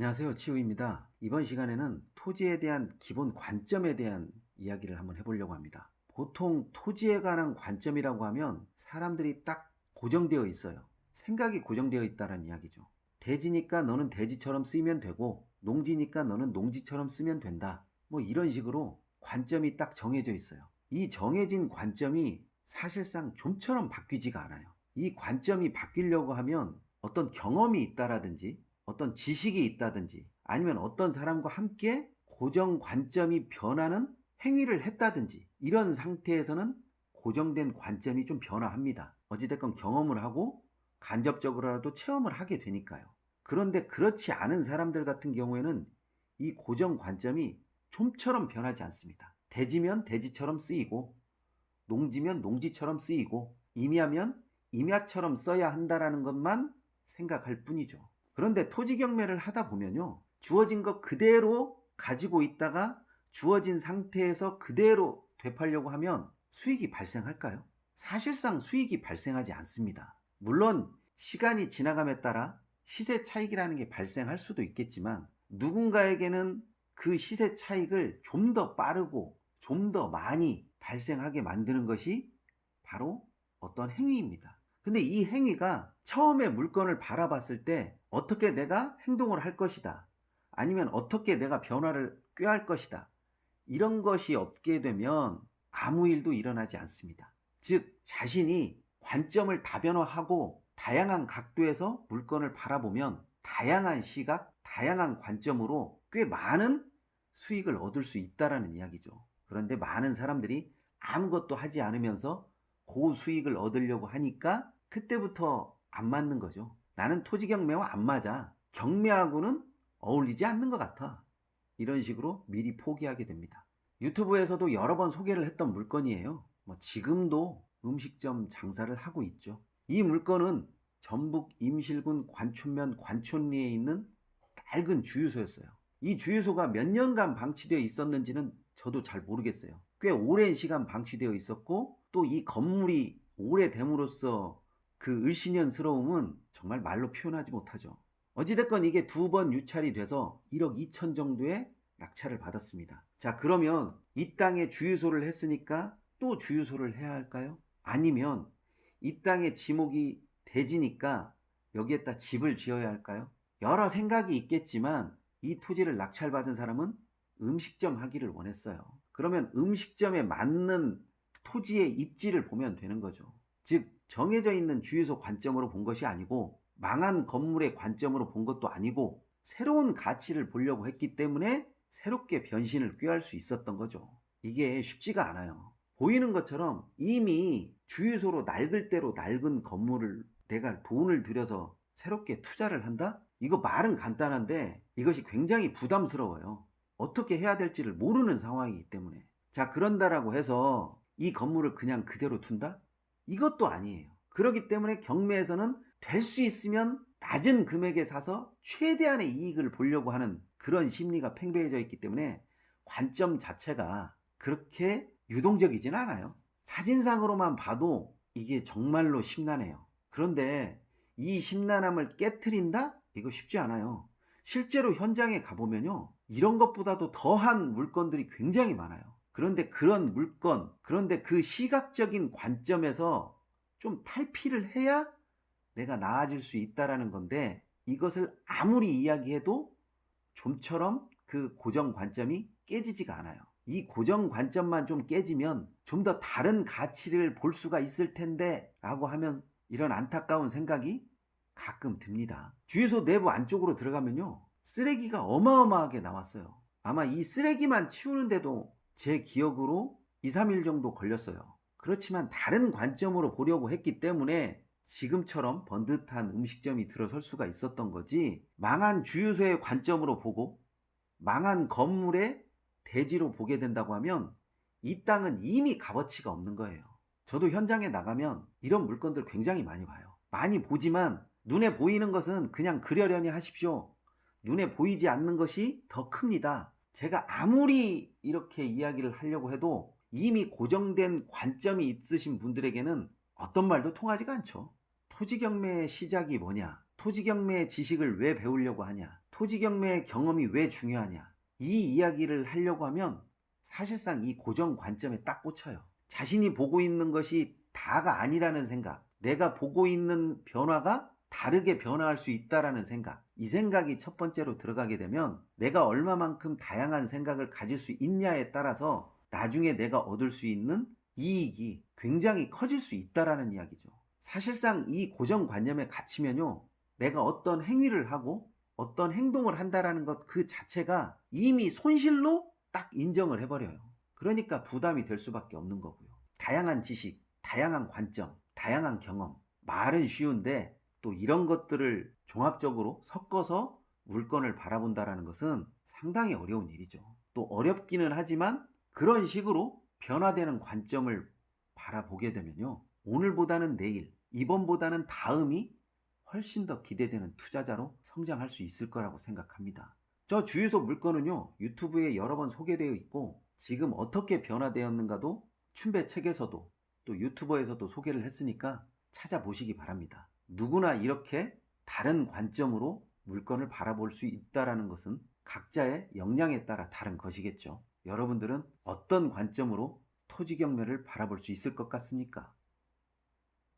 안녕하세요. 치우입니다. 이번 시간에는 토지에 대한 기본 관점에 대한 이야기를 한번 해보려고 합니다. 보통 토지에 관한 관점이라고 하면 사람들이 딱 고정되어 있어요. 생각이 고정되어 있다는 이야기죠. 대지니까 너는 대지처럼 쓰면 되고 농지니까 너는 농지처럼 쓰면 된다. 뭐 이런 식으로 관점이 딱 정해져 있어요. 이 정해진 관점이 사실상 좀처럼 바뀌지가 않아요. 이 관점이 바뀌려고 하면 어떤 경험이 있다라든지 어떤 지식이 있다든지 아니면 어떤 사람과 함께 고정 관점이 변하는 행위를 했다든지 이런 상태에서는 고정된 관점이 좀 변화합니다. 어찌됐건 경험을 하고 간접적으로라도 체험을 하게 되니까요. 그런데 그렇지 않은 사람들 같은 경우에는 이 고정 관점이 좀처럼 변하지 않습니다. 대지면 대지처럼 쓰이고 농지면 농지처럼 쓰이고 임야면 임야처럼 써야 한다라는 것만 생각할 뿐이죠. 그런데 토지 경매를 하다 보면요. 주어진 것 그대로 가지고 있다가 주어진 상태에서 그대로 되팔려고 하면 수익이 발생할까요? 사실상 수익이 발생하지 않습니다. 물론 시간이 지나감에 따라 시세 차익이라는 게 발생할 수도 있겠지만 누군가에게는 그 시세 차익을 좀 더 빠르고 좀 더 많이 발생하게 만드는 것이 바로 어떤 행위입니다. 근데 이 행위가 처음에 물건을 바라봤을 때 어떻게 내가 행동을 할 것이다. 아니면 어떻게 내가 변화를 꾀할 것이다. 이런 것이 없게 되면 아무 일도 일어나지 않습니다. 즉 자신이 관점을 다변화하고 다양한 각도에서 물건을 바라보면 다양한 시각, 다양한 관점으로 꽤 많은 수익을 얻을 수 있다는 이야기죠. 그런데 많은 사람들이 아무것도 하지 않으면서 고수익을 얻으려고 하니까 그때부터 안 맞는 거죠. 나는 토지 경매와 안 맞아. 경매하고는 어울리지 않는 것 같아. 이런 식으로 미리 포기하게 됩니다. 유튜브에서도 여러 번 소개를 했던 물건이에요. 지금도 음식점 장사를 하고 있죠. 이 물건은 전북 임실군 관촌면 관촌리에 있는 낡은 주유소였어요. 이 주유소가 몇 년간 방치되어 있었는지는 저도 잘 모르겠어요. 꽤 오랜 시간 방치되어 있었고 또 이 건물이 오래됨으로써 그 을씨년스러움은 정말 말로 표현하지 못하죠. 어찌됐건 이게 두 번 유찰이 돼서 1억 2천 정도의 낙찰을 받았습니다. 자, 그러면 이 땅에 주유소를 했으니까 또 주유소를 해야 할까요? 아니면 이 땅에 지목이 대지니까 여기에다 집을 지어야 할까요? 여러 생각이 있겠지만 이 토지를 낙찰받은 사람은 음식점 하기를 원했어요. 그러면 음식점에 맞는 토지의 입지를 보면 되는 거죠. 즉 정해져 있는 주유소 관점으로 본 것이 아니고 망한 건물의 관점으로 본 것도 아니고 새로운 가치를 보려고 했기 때문에 새롭게 변신을 꾀할 수 있었던 거죠. 이게 쉽지가 않아요. 보이는 것처럼 이미 주유소로 낡을 대로 낡은 건물을 내가 돈을 들여서 새롭게 투자를 한다? 이거 말은 간단한데 이것이 굉장히 부담스러워요. 어떻게 해야 될지를 모르는 상황이기 때문에. 자, 그런다라고 해서 이 건물을 그냥 그대로 둔다? 이것도 아니에요. 그렇기 때문에 경매에서는 될 수 있으면 낮은 금액에 사서 최대한의 이익을 보려고 하는 그런 심리가 팽배해져 있기 때문에 관점 자체가 그렇게 유동적이진 않아요. 사진상으로만 봐도 이게 정말로 심란해요. 그런데 이 심란함을 깨트린다? 이거 쉽지 않아요. 실제로 현장에 가보면요. 이런 것보다도 더한 물건들이 굉장히 많아요. 그런데 그런 물건, 그런데 그 시각적인 관점에서 좀 탈피를 해야 내가 나아질 수 있다라는 건데 이것을 아무리 이야기해도 좀처럼 그 고정 관점이 깨지지가 않아요. 이 고정 관점만 좀 깨지면 좀 더 다른 가치를 볼 수가 있을 텐데 라고 하면 이런 안타까운 생각이 가끔 듭니다. 주유소 내부 안쪽으로 들어가면요. 쓰레기가 어마어마하게 나왔어요. 아마 이 쓰레기만 치우는데도 제 기억으로 2, 3일 정도 걸렸어요. 그렇지만 다른 관점으로 보려고 했기 때문에 지금처럼 번듯한 음식점이 들어설 수가 있었던 거지, 망한 주유소의 관점으로 보고 망한 건물의 대지로 보게 된다고 하면 이 땅은 이미 값어치가 없는 거예요. 저도 현장에 나가면 이런 물건들 굉장히 많이 봐요. 많이 보지만 눈에 보이는 것은 그냥 그러려니 하십시오. 눈에 보이지 않는 것이 더 큽니다. 제가 아무리 이렇게 이야기를 하려고 해도 이미 고정된 관점이 있으신 분들에게는 어떤 말도 통하지가 않죠. 토지경매의 시작이 뭐냐? 토지경매의 지식을 왜 배우려고 하냐? 토지 경매의 경험이 왜 중요하냐? 이 이야기를 하려고 하면 사실상 이 고정 관점에 딱 꽂혀요. 자신이 보고 있는 것이 다가 아니라는 생각, 내가 보고 있는 변화가 다르게 변화할 수 있다라는 생각, 이 생각이 첫 번째로 들어가게 되면 내가 얼마만큼 다양한 생각을 가질 수 있냐에 따라서 나중에 내가 얻을 수 있는 이익이 굉장히 커질 수 있다라는 이야기죠. 사실상 이 고정관념에 갇히면요, 내가 어떤 행위를 하고 어떤 행동을 한다라는 것 그 자체가 이미 손실로 딱 인정을 해버려요. 그러니까 부담이 될 수밖에 없는 거고요. 다양한 지식, 다양한 관점, 다양한 경험, 말은 쉬운데 또 이런 것들을 종합적으로 섞어서 물건을 바라본다라는 것은 상당히 어려운 일이죠. 또 어렵기는 하지만 그런 식으로 변화되는 관점을 바라보게 되면요, 오늘보다는 내일, 이번보다는 다음이 훨씬 더 기대되는 투자자로 성장할 수 있을 거라고 생각합니다. 저 주유소 물건은요, 유튜브에 여러 번 소개되어 있고 지금 어떻게 변화되었는가도 춘배 책에서도 또 유튜버에서도 소개를 했으니까 찾아보시기 바랍니다. 누구나 이렇게 다른 관점으로 물건을 바라볼 수 있다는 것은 각자의 역량에 따라 다른 것이겠죠. 여러분들은 어떤 관점으로 토지 경매를 바라볼 수 있을 것 같습니까?